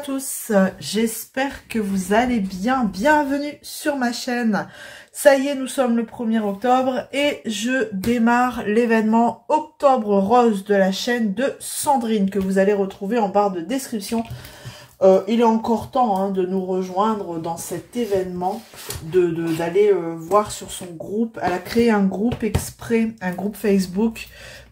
tous, j'espère que vous allez bien, bienvenue sur ma chaîne. Ça y est, nous sommes le 1er octobre et je démarre l'événement Octobre Rose de la chaîne de Sandrine que vous allez retrouver en barre de description. Il est encore temps de nous rejoindre dans cet événement, d'aller voir sur son groupe. Elle a créé un groupe exprès, un groupe Facebook.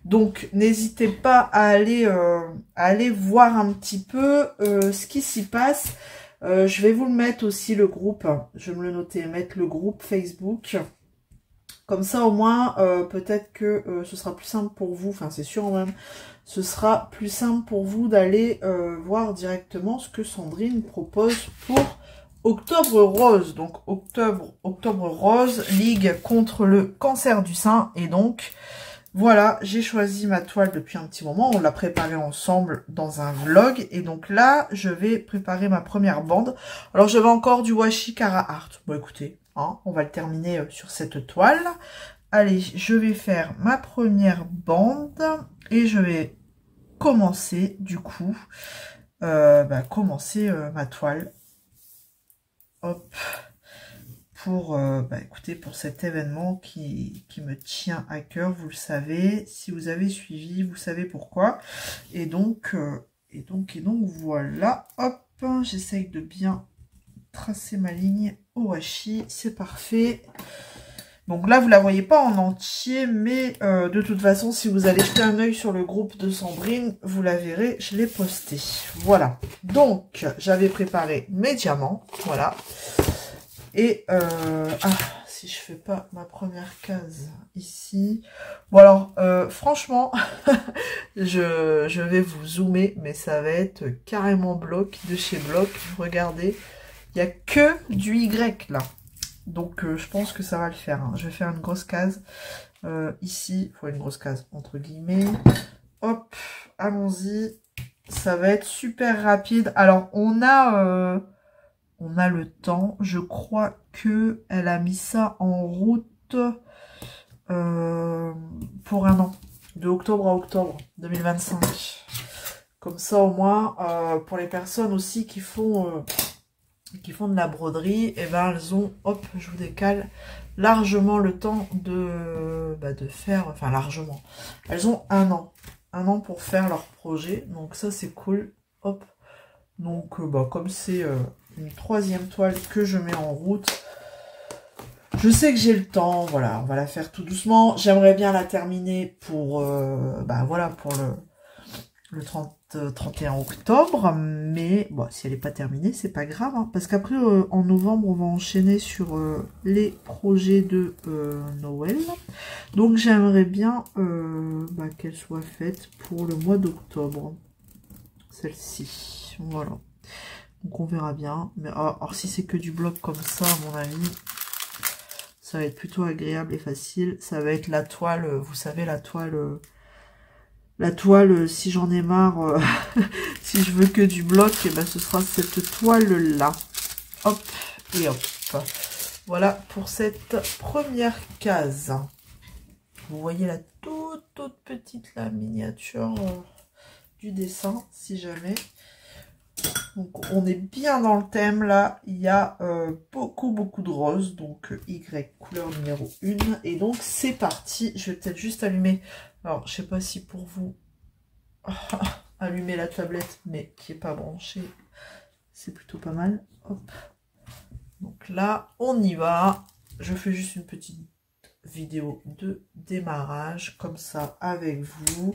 Donc n'hésitez pas à aller voir un petit peu ce qui s'y passe. Je vais vous le mettre aussi le groupe. Je vais me le noter, mettre le groupe Facebook. Comme ça au moins peut-être que ce sera plus simple pour vous. Enfin c'est sûr même. Ce sera plus simple pour vous d'aller voir directement ce que Sandrine propose pour Octobre Rose. Donc Octobre Rose, Ligue contre le cancer du sein. Et donc voilà, j'ai choisi ma toile depuis un petit moment. On l'a préparée ensemble dans un vlog. Et donc là, je vais préparer ma première bande. Alors j'avais encore du washi Cara Art. Bon écoutez, on va le terminer sur cette toile. Allez, je vais faire ma première bande. Et je vais commencer du coup ma toile, hop, pour écoutez, pour cet événement qui me tient à cœur. Vous le savez, si vous avez suivi, vous savez pourquoi. Et donc voilà, hop, j'essaye de bien tracer ma ligne au washi, c'est parfait. Donc là, vous la voyez pas en entier, mais de toute façon, si vous allez jeter un œil sur le groupe de Sandrine, vous la verrez, je l'ai posté. Voilà. Donc, j'avais préparé mes diamants, voilà. Et, si je fais pas ma première case ici. Bon alors, franchement, je vais vous zoomer, mais ça va être carrément bloc de chez bloc. Regardez, il n'y a que du Y là. Donc je pense que ça va le faire. Je vais faire une grosse case. Ici, il faut une grosse case entre guillemets. Hop, allons-y. Ça va être super rapide. Alors on a le temps. Je crois que elle a mis ça en route pour un an. De octobre à octobre 2025. Comme ça au moins, pour les personnes aussi qui font de la broderie, et ben elles ont, hop, je vous décale, largement le temps de faire, enfin largement, elles ont un an pour faire leur projet, donc ça c'est cool, hop, donc comme c'est une troisième toile que je mets en route, je sais que j'ai le temps, voilà, on va la faire tout doucement, j'aimerais bien la terminer pour, pour le 31 octobre, mais bon, si elle n'est pas terminée, c'est pas grave, parce qu'après, en novembre, on va enchaîner sur les projets de Noël. Donc, j'aimerais bien qu'elle soit faite pour le mois d'octobre, celle-ci, voilà. Donc, on verra bien, mais alors, si c'est que du bloc comme ça, à mon avis, ça va être plutôt agréable et facile. Ça va être la toile, vous savez, la toile, si j'en ai marre, si je veux que du bloc, et ben ce sera cette toile-là. Hop, et hop. Voilà pour cette première case. Vous voyez la toute petite la miniature du dessin, si jamais. Donc on est bien dans le thème là. Il y a beaucoup de rose. Donc Y, couleur numéro 1. Et donc c'est parti. Je vais peut-être juste allumer. Alors je sais pas si pour vous allumer la tablette, mais qui est pas branchée, c'est plutôt pas mal. Hop. Donc là on y va. Je fais juste une petite vidéo de démarrage comme ça avec vous.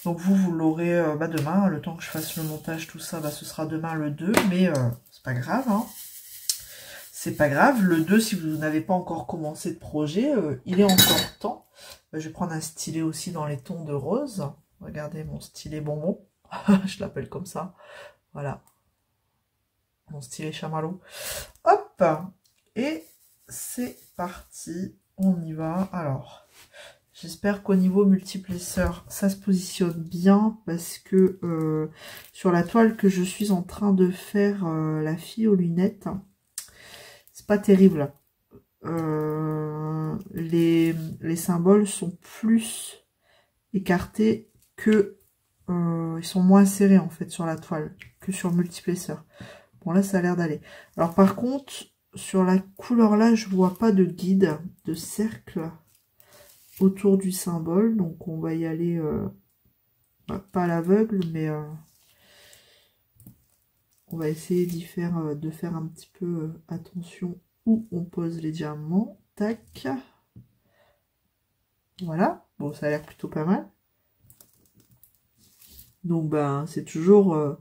Donc vous l'aurez demain, le temps que je fasse le montage, tout ça, ce sera demain le 2, mais c'est pas grave, c'est pas grave. Le 2, si vous n'avez pas encore commencé de projet, il est encore temps. Je vais prendre un stylet aussi dans les tons de rose. Regardez mon stylet bonbon, je l'appelle comme ça, voilà. Mon stylet chamallow. Hop, et c'est parti, on y va. Alors, j'espère qu'au niveau multiplesseur, ça se positionne bien parce que sur la toile que je suis en train de faire, la fille aux lunettes, c'est pas terrible. Les symboles sont plus écartés que ils sont moins serrés en fait sur la toile que sur le multiplesseur. Bon là ça a l'air d'aller. Alors par contre, sur la couleur là, je vois pas de guide, de cercle autour du symbole. Donc on va y aller, pas à l'aveugle, mais on va essayer de faire un petit peu attention où on pose les diamants. Tac. Voilà. Bon, ça a l'air plutôt pas mal. Donc ben c'est toujours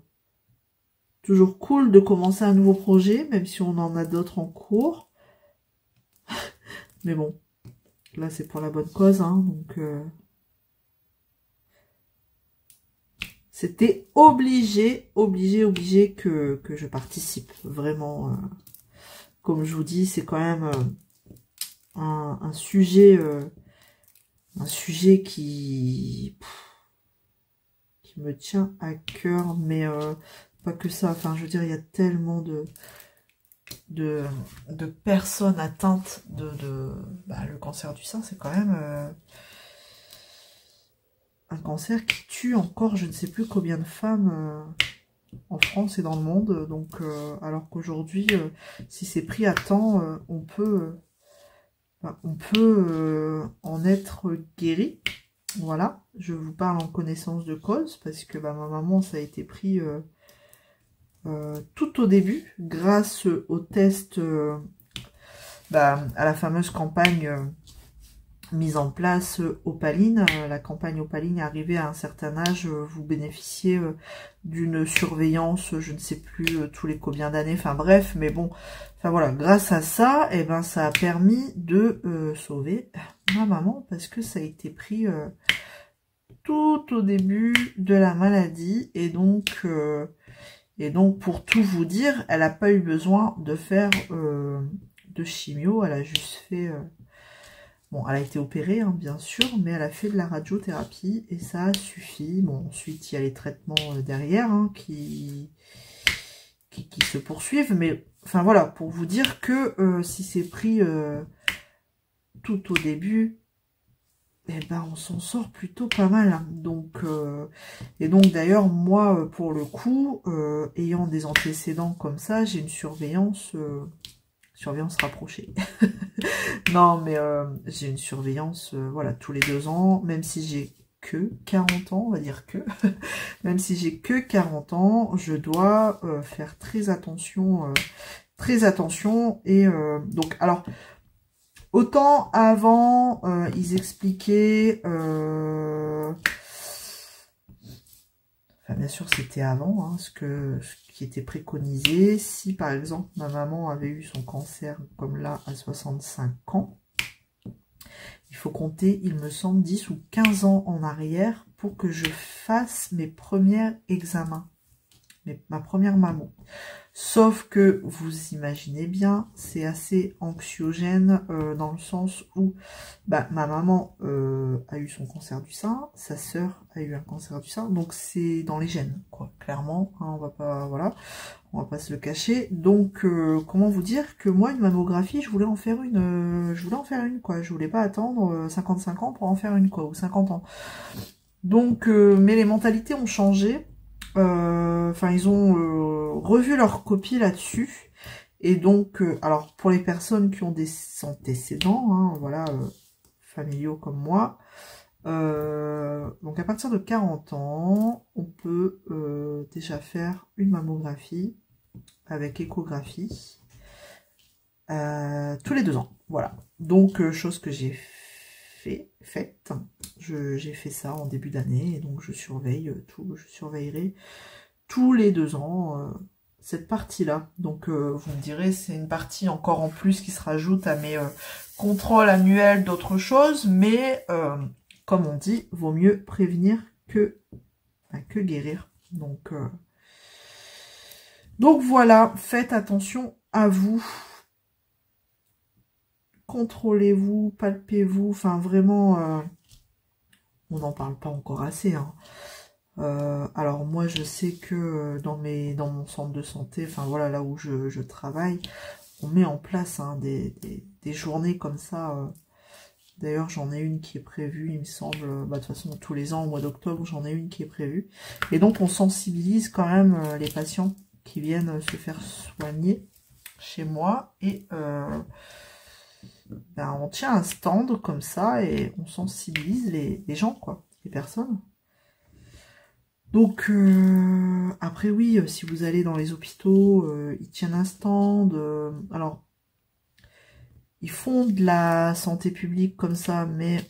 cool de commencer un nouveau projet, même si on en a d'autres en cours. Mais bon, là c'est pour la bonne cause, hein, donc c'était obligé que je participe. Vraiment, comme je vous dis, c'est quand même un sujet qui me tient à cœur, mais pas que ça. Enfin, je veux dire, il y a tellement de personnes atteintes le cancer du sein, c'est quand même un cancer qui tue encore je ne sais plus combien de femmes en France et dans le monde. Donc, alors qu'aujourd'hui, si c'est pris à temps, on peut en être guéri. Voilà, je vous parle en connaissance de cause, parce que ma maman, ça a été pris tout au début, grâce au test, à la fameuse campagne mise en place Opaline. La campagne Opaline, arrivée à un certain âge, vous bénéficiez d'une surveillance, je ne sais plus tous les combien d'années, enfin bref, mais bon, enfin voilà, grâce à ça, et ben ça a permis de sauver ma maman, parce que ça a été pris tout au début de la maladie, et donc pour tout vous dire, elle n'a pas eu besoin de faire de chimio, elle a juste fait... bon, elle a été opérée, hein, bien sûr, mais elle a fait de la radiothérapie, et ça a suffi. Bon, ensuite, il y a les traitements derrière, hein, qui se poursuivent, mais, enfin voilà, pour vous dire que si c'est pris tout au début, eh ben, on s'en sort plutôt pas mal, hein. Donc, et donc d'ailleurs, moi, pour le coup, ayant des antécédents comme ça, j'ai une surveillance rapprochée. Non, mais j'ai une surveillance, voilà, tous les 2 ans, même si j'ai que 40 ans, on va dire que, même si j'ai que 40 ans, je dois faire très attention, et donc, alors, autant avant, ils expliquaient, enfin, bien sûr, c'était avant, hein, ce qui était préconisé. Si, par exemple, ma maman avait eu son cancer, comme là, à 65 ans, il faut compter, il me semble, 10 ou 15 ans en arrière pour que je fasse mes premiers examens, ma première mammo. Sauf que, vous imaginez bien, c'est assez anxiogène dans le sens où ma maman a eu son cancer du sein, sa sœur a eu un cancer du sein, donc c'est dans les gènes, quoi, clairement, hein, on va pas se le cacher. Donc, comment vous dire que moi, une mammographie, je voulais en faire une, quoi, je voulais pas attendre 55 ans pour en faire une, quoi, ou 50 ans. Donc, mais les mentalités ont changé. Enfin, ils ont revu leur copie là-dessus. Et donc, alors, pour les personnes qui ont des antécédents, hein, voilà, familiaux comme moi, donc à partir de 40 ans, on peut déjà faire une mammographie avec échographie tous les 2 ans. Voilà. Donc, chose que j'ai faite. J'ai fait ça en début d'année, et donc je surveille tout, je surveillerai tous les 2 ans cette partie-là. Donc vous me direz, c'est une partie encore en plus qui se rajoute à mes contrôles annuels d'autres choses, mais comme on dit, vaut mieux prévenir que guérir. Donc voilà, faites attention à vous. Contrôlez-vous, palpez-vous, enfin vraiment, on n'en parle pas encore assez, hein. Alors moi je sais que dans mon centre de santé, enfin voilà, là où je travaille, on met en place, hein, des journées comme ça D'ailleurs, j'en ai une qui est prévue, il me semble. Bah, de toute façon, tous les ans, au mois d'octobre, j'en ai une qui est prévue. Et donc, on sensibilise quand même les patients qui viennent se faire soigner chez moi. Et ben, on tient un stand comme ça et on sensibilise les gens, quoi, les personnes. Donc, après, oui, si vous allez dans les hôpitaux, ils tiennent un stand. Alors, ils font de la santé publique comme ça, mais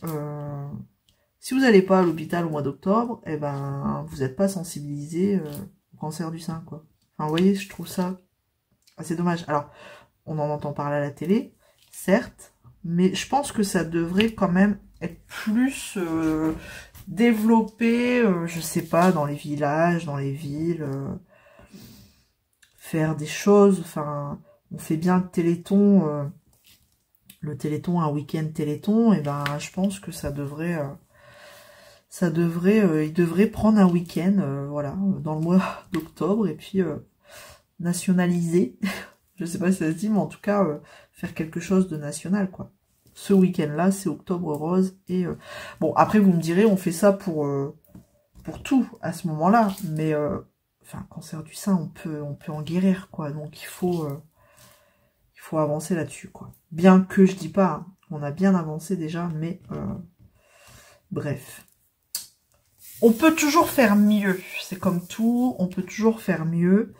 si vous n'allez pas à l'hôpital au mois d'octobre, eh ben, vous n'êtes pas sensibilisé au cancer du sein, quoi. Enfin, vous voyez, je trouve ça assez dommage. Alors, on en entend parler à la télé, certes, mais je pense que ça devrait quand même être plus développé, je sais pas, dans les villages, dans les villes, faire des choses. Enfin, on fait bien le téléthon, un week-end téléthon, et ben, je pense que il devrait prendre un week-end, voilà, dans le mois d'octobre, et puis nationaliser. Je sais pas si ça se dit, mais en tout cas, faire quelque chose de national, quoi. Ce week-end-là, c'est Octobre Rose. Et bon, après, vous me direz, on fait ça pour tout, à ce moment-là. Mais, enfin, cancer du sein, on peut en guérir, quoi. Donc, il faut avancer là-dessus, quoi. Bien que, je dis pas, hein, on a bien avancé déjà, mais, bref. On peut toujours faire mieux. C'est comme tout, on peut toujours faire mieux.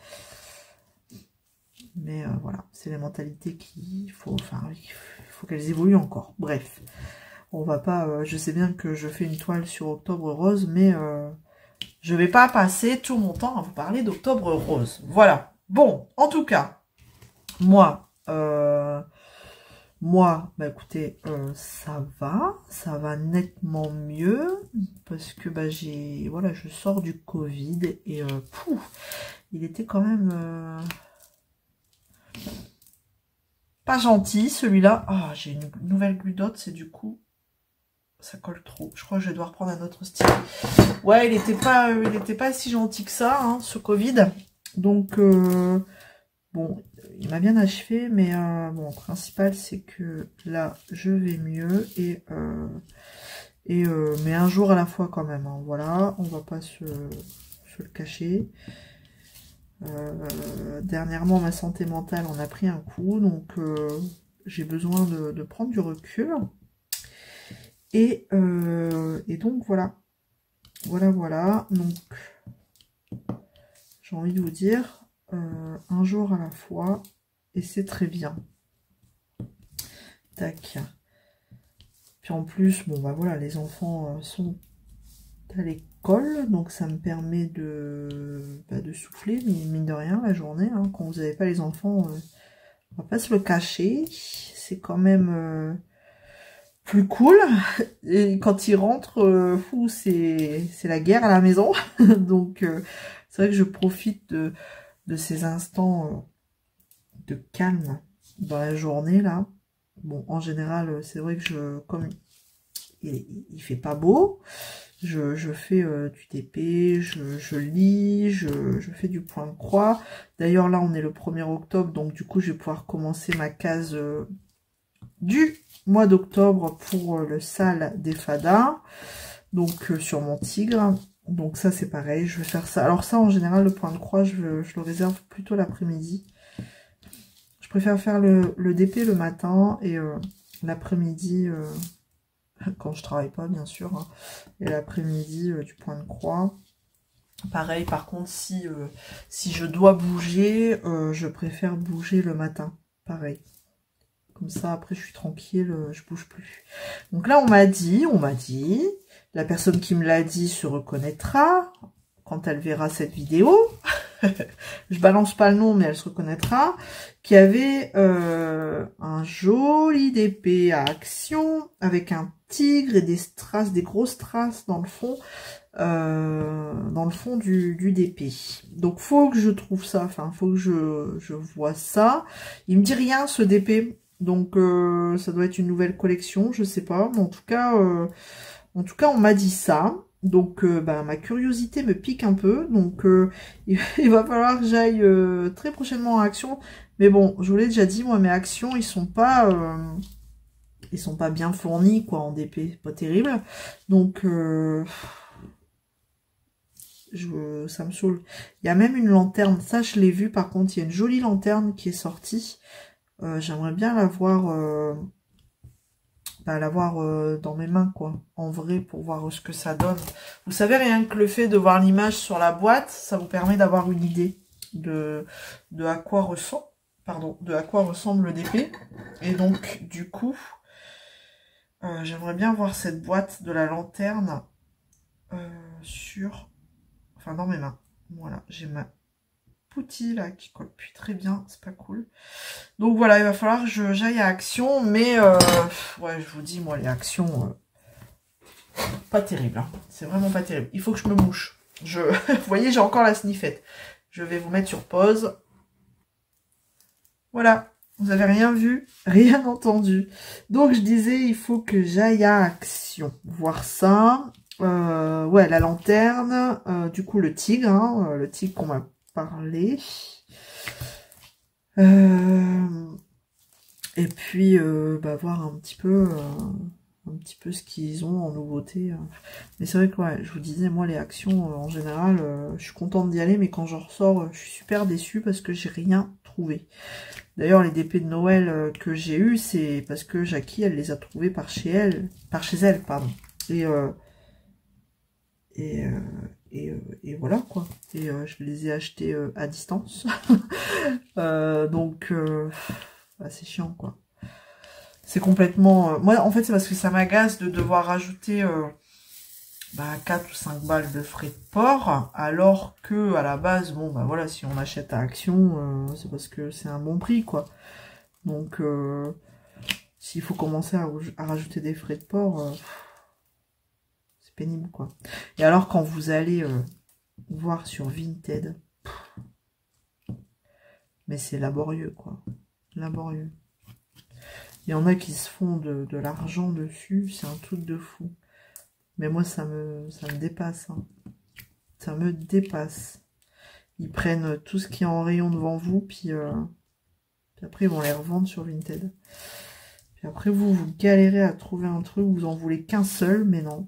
Mais voilà, c'est les mentalités il faut qu'elles évoluent encore. Bref, on va pas... je sais bien que je fais une toile sur Octobre Rose, mais je vais pas passer tout mon temps à vous parler d'Octobre Rose. Voilà. Bon, en tout cas, moi, bah écoutez, ça va nettement mieux, parce que bah voilà, je sors du Covid, et il était quand même... pas gentil, celui-là. Ah, j'ai une nouvelle gludote, c'est du coup, ça colle trop. Je crois que je vais devoir prendre un autre style. Ouais, il était pas si gentil que ça, hein, ce Covid. Donc, bon, il m'a bien achevé, mais bon, le principal, c'est que là, je vais mieux, mais un jour à la fois quand même, hein. Voilà, on va pas se le cacher. Dernièrement, ma santé mentale en a pris un coup, donc j'ai besoin de prendre du recul. Et donc voilà. Voilà. Donc, j'ai envie de vous dire, un jour à la fois, et c'est très bien. Tac. Puis en plus, bon bah voilà, les enfants sont à l'école, donc ça me permet de souffler, mine de rien, la journée, hein. Quand vous n'avez pas les enfants, on va pas se le cacher, c'est quand même plus cool. Et quand ils rentrent, c'est la guerre à la maison. Donc c'est vrai que je profite de ces instants de calme dans la journée là. Bon, en général, c'est vrai que comme il fait pas beau, je fais du TP, je lis, je fais du point de croix. D'ailleurs, là, on est le 1er octobre, donc du coup, je vais pouvoir commencer ma case du mois d'octobre pour le sale des fadas. Donc, sur mon tigre. Donc, ça, c'est pareil, je vais faire ça. Alors ça, en général, le point de croix, je le réserve plutôt l'après-midi. Je préfère faire le DP le matin et l'après-midi... quand je travaille pas, bien sûr, hein. Et l'après-midi, du point de croix. Pareil, par contre, si je dois bouger, je préfère bouger le matin. Pareil. Comme ça, après, je suis tranquille, je bouge plus. Donc là, on m'a dit, la personne qui me l'a dit se reconnaîtra quand elle verra cette vidéo. Je balance pas le nom, mais elle se reconnaîtra, qui avait un joli DP à action, avec un tigre et des strass, des grosses strass dans le fond du DP. Donc faut que je trouve ça, enfin faut que je vois ça. Il me dit rien ce DP, donc ça doit être une nouvelle collection, je sais pas, mais en tout cas on m'a dit ça. Donc ma curiosité me pique un peu, donc il va falloir que j'aille très prochainement en action. Mais bon, je vous l'ai déjà dit, moi mes actions ils sont pas ils sont pas bien fournis, quoi, en DP. Pas terrible. Donc, ça me saoule. Il y a même une lanterne. Ça, je l'ai vu, par contre. Il y a une jolie lanterne qui est sortie. J'aimerais bien l'avoir dans mes mains, quoi, en vrai, pour voir ce que ça donne. Vous savez, rien que le fait de voir l'image sur la boîte, ça vous permet d'avoir une idée de à quoi ressemble le DP. Et donc, du coup, j'aimerais bien voir cette boîte de la lanterne dans mes mains. Voilà, j'ai ma poutille là qui colle plus très bien, c'est pas cool. Donc voilà, il va falloir que j'aille à Action, mais ouais, je vous dis, moi, les Actions, pas terrible, hein. C'est vraiment pas terrible. Il faut que je me mouche. Vous voyez, j'ai encore la sniffette. Je vais vous mettre sur pause. Voilà, vous avez rien vu, rien entendu. Donc je disais, il faut que j'aille à Action. Voir ça. Ouais, la lanterne. Du coup, le tigre, hein, le tigre qu'on m'a parlé. Et puis, voir un petit peu ce qu'ils ont en nouveauté. Mais c'est vrai que, ouais, je vous disais, moi, les Actions, en général, je suis contente d'y aller, mais quand j'en ressors, je suis super déçue parce que j'ai rien trouvé. D'ailleurs, les DP de Noël que j'ai eu, c'est parce que Jackie, elle les a trouvés par chez elle, pardon. Et voilà, quoi. Et je les ai achetés à distance. Donc, c'est chiant, quoi. C'est complètement... Moi, en fait, c'est parce que ça m'agace de devoir rajouter 4 ou 5 balles de frais de port, alors que à la base, bon, voilà, si on achète à Action, c'est parce que c'est un bon prix, quoi. Donc, s'il faut commencer à rajouter des frais de port, c'est pénible, quoi. Et alors, quand vous allez voir sur Vinted, mais c'est laborieux, quoi. Laborieux. Il y en a qui se font de l'argent dessus, c'est un truc de fou. Mais moi, ça me dépasse. Hein. Ça me dépasse. Ils prennent tout ce qui est en rayon devant vous, puis après, ils vont les revendre sur Vinted. Puis après, vous galérez à trouver un truc, vous en voulez qu'un seul, mais non.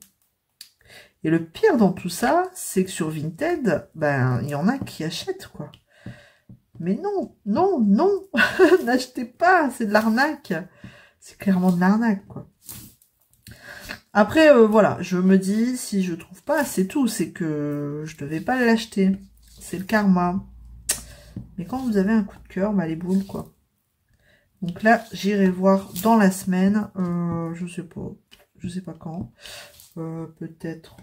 Et le pire dans tout ça, c'est que sur Vinted, il y en a qui achètent, quoi. Mais non, non, non, n'achetez pas, c'est de l'arnaque. C'est clairement de l'arnaque, quoi. Après, voilà, je me dis, si je trouve pas, c'est tout, c'est que je devais pas l'acheter. C'est le karma. Mais quand vous avez un coup de cœur, les boules, quoi. Donc là, j'irai voir dans la semaine, je sais pas quand. Peut-être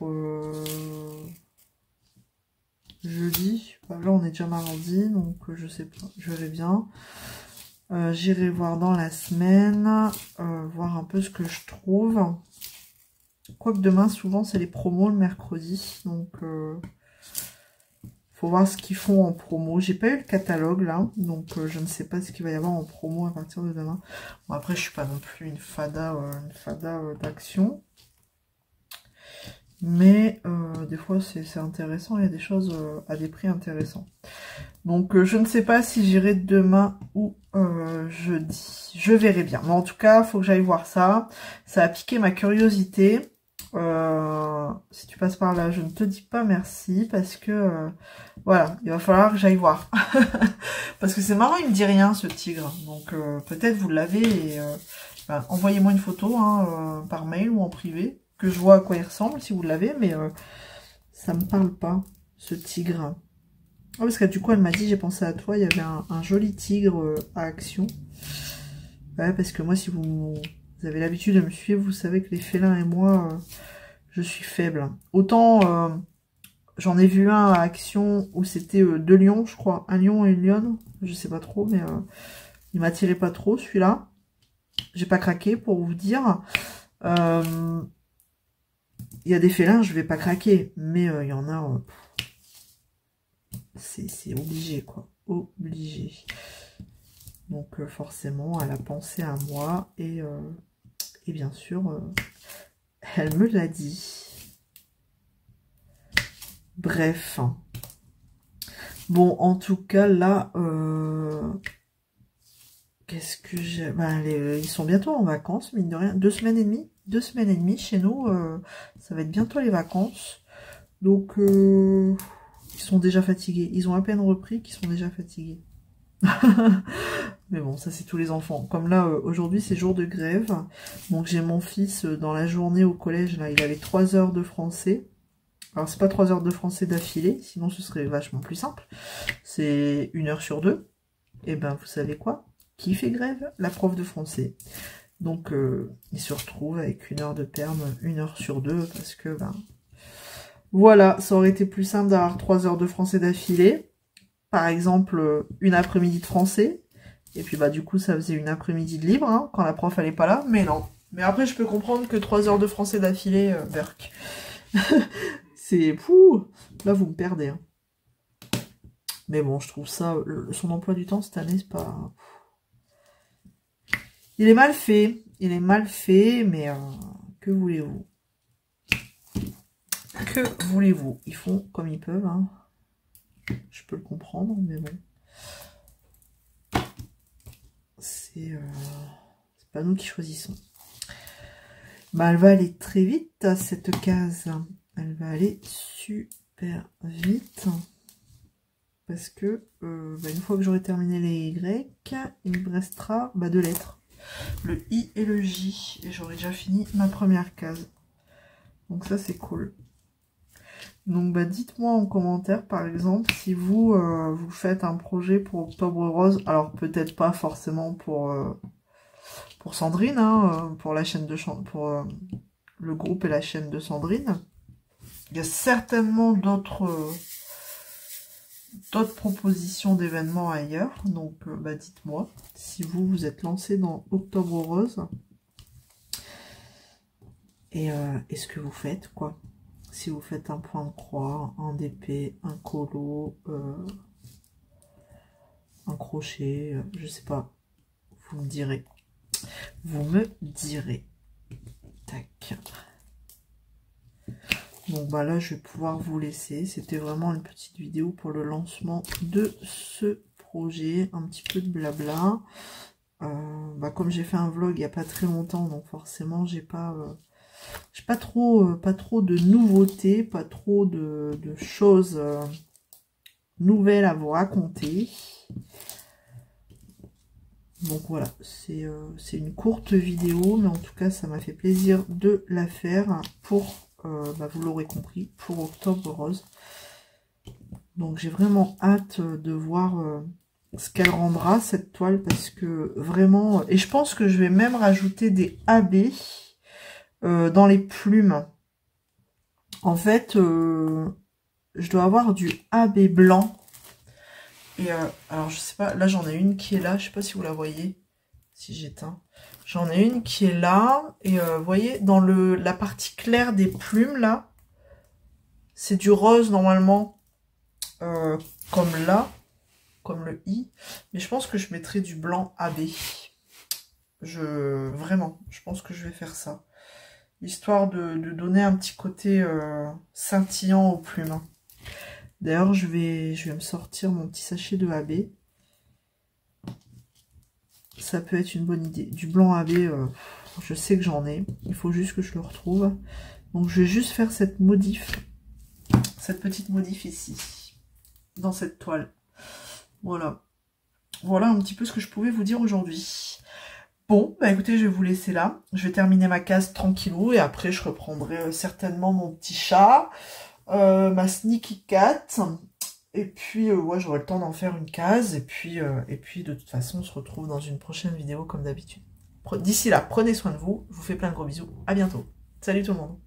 jeudi. Là, on est déjà mardi, donc je sais pas, je verrai bien. J'irai voir dans la semaine, voir un peu ce que je trouve. Quoique demain, souvent, c'est les promos le mercredi. Donc, faut voir ce qu'ils font en promo. J'ai pas eu le catalogue, là. Donc, je ne sais pas ce qu'il va y avoir en promo à partir de demain. Bon, après, je suis pas non plus une fada d'Action. Mais, des fois, c'est intéressant. Il y a des choses à des prix intéressants. Donc, je ne sais pas si j'irai demain ou jeudi. Je verrai bien. Mais en tout cas, il faut que j'aille voir ça. Ça a piqué ma curiosité. Si tu passes par là, je ne te dis pas merci parce que voilà, il va falloir que j'aille voir. Parce que c'est marrant, il me dit rien ce tigre. Donc peut-être vous l'avez et envoyez-moi une photo par mail ou en privé, que je vois à quoi il ressemble si vous l'avez, mais ça me parle pas, ce tigre. Oh, parce que du coup elle m'a dit, j'ai pensé à toi, il y avait un joli tigre à Action. Ouais, parce que moi, si vous avez l'habitude de me suivre, vous savez que les félins et moi, je suis faible. Autant, j'en ai vu un à Action où c'était 2 lions, je crois. Un lion et une lionne. Je sais pas trop, mais il m'attirait pas trop, celui-là. J'ai pas craqué, pour vous dire. Il y a des félins, je vais pas craquer. Mais il y en a... c'est obligé, quoi. Obligé. Donc, forcément, elle a pensé à moi. Et bien sûr... elle me l'a dit. Bref. Bon, en tout cas, là, Qu'est-ce que j'ai... Ben, ils sont bientôt en vacances, mine de rien. 2 semaines et demie. 2 semaines et demie chez nous. Ça va être bientôt les vacances. Donc, ils sont déjà fatigués. Ils ont à peine repris qu'ils sont déjà fatigués. Mais bon, ça c'est tous les enfants. Comme là, aujourd'hui c'est jour de grève. Donc j'ai mon fils dans la journée au collège. Là, il avait 3 heures de français. Alors c'est pas 3 heures de français d'affilée. Sinon ce serait vachement plus simple. C'est 1 heure sur 2. Et ben vous savez quoi? Qui fait grève? La prof de français. Donc il se retrouve avec 1 heure de perme, 1 heure sur 2, parce que ben voilà, ça aurait été plus simple d'avoir 3 heures de français d'affilée. Par exemple, une après-midi de français. Et puis bah du coup ça faisait une après-midi de libre, hein, quand la prof elle est pas là, mais non. Mais après je peux comprendre que 3 heures de français d'affilée, berk. C'est fou. Là vous me perdez. Hein. Mais bon, je trouve ça, son emploi du temps cette année, c'est pas... Il est mal fait, mais que voulez-vous? Que voulez-vous? Ils font comme ils peuvent, hein. Je peux le comprendre, mais bon. C'est pas nous qui choisissons. Bah, elle va aller très vite, cette case. Elle va aller super vite. Parce que, bah, une fois que j'aurai terminé les Y, il me restera 2 lettres. Le I et le J. Et j'aurai déjà fini ma première case. Donc ça, c'est cool. Donc bah, dites-moi en commentaire, par exemple, si vous, vous faites un projet pour Octobre Rose. Alors peut-être pas forcément pour Sandrine, hein, pour la chaîne de pour le groupe et la chaîne de Sandrine. Il y a certainement d'autres propositions d'événements ailleurs. Donc bah, dites-moi si vous êtes lancé dans Octobre Rose. Et ce que vous faites, quoi. Si vous faites un point de croix, un DP, un colo, un crochet, je sais pas. Vous me direz. Vous me direz. Tac. Donc bah là, je vais pouvoir vous laisser. C'était vraiment une petite vidéo pour le lancement de ce projet. Un petit peu de blabla. Bah, comme j'ai fait un vlog il n'y a pas très longtemps, donc forcément, j'ai pas trop de nouveautés, pas trop de choses nouvelles à vous raconter. Donc voilà, c'est une courte vidéo, mais en tout cas, ça m'a fait plaisir de la faire pour, bah, vous l'aurez compris, pour Octobre Rose. Donc j'ai vraiment hâte de voir ce qu'elle rendra, cette toile, parce que vraiment... Et je pense que je vais même rajouter des AB dans les plumes. En fait, je dois avoir du AB blanc. Et alors, je sais pas, là, j'en ai une qui est là. Je sais pas si vous la voyez, si j'éteins. J'en ai une qui est là. Et vous voyez, dans la partie claire des plumes, là, c'est du rose, normalement, comme là, comme le I. Mais je pense que je mettrai du blanc AB. Vraiment, je pense que je vais faire ça. Histoire de donner un petit côté scintillant aux plumes. D'ailleurs, je vais me sortir mon petit sachet de AB. Ça peut être une bonne idée. Du blanc AB, je sais que j'en ai. Il faut juste que je le retrouve. Donc, je vais juste faire cette petite modif ici, dans cette toile. Voilà. Voilà un petit peu ce que je pouvais vous dire aujourd'hui. Bon, bah écoutez, je vais vous laisser là. Je vais terminer ma case tranquillou et après, je reprendrai certainement mon petit chat. Ma Sneaky Cat, et puis ouais, j'aurai le temps d'en faire une case, et puis de toute façon on se retrouve dans une prochaine vidéo comme d'habitude. D'ici là, prenez soin de vous, je vous fais plein de gros bisous, à bientôt, salut tout le monde.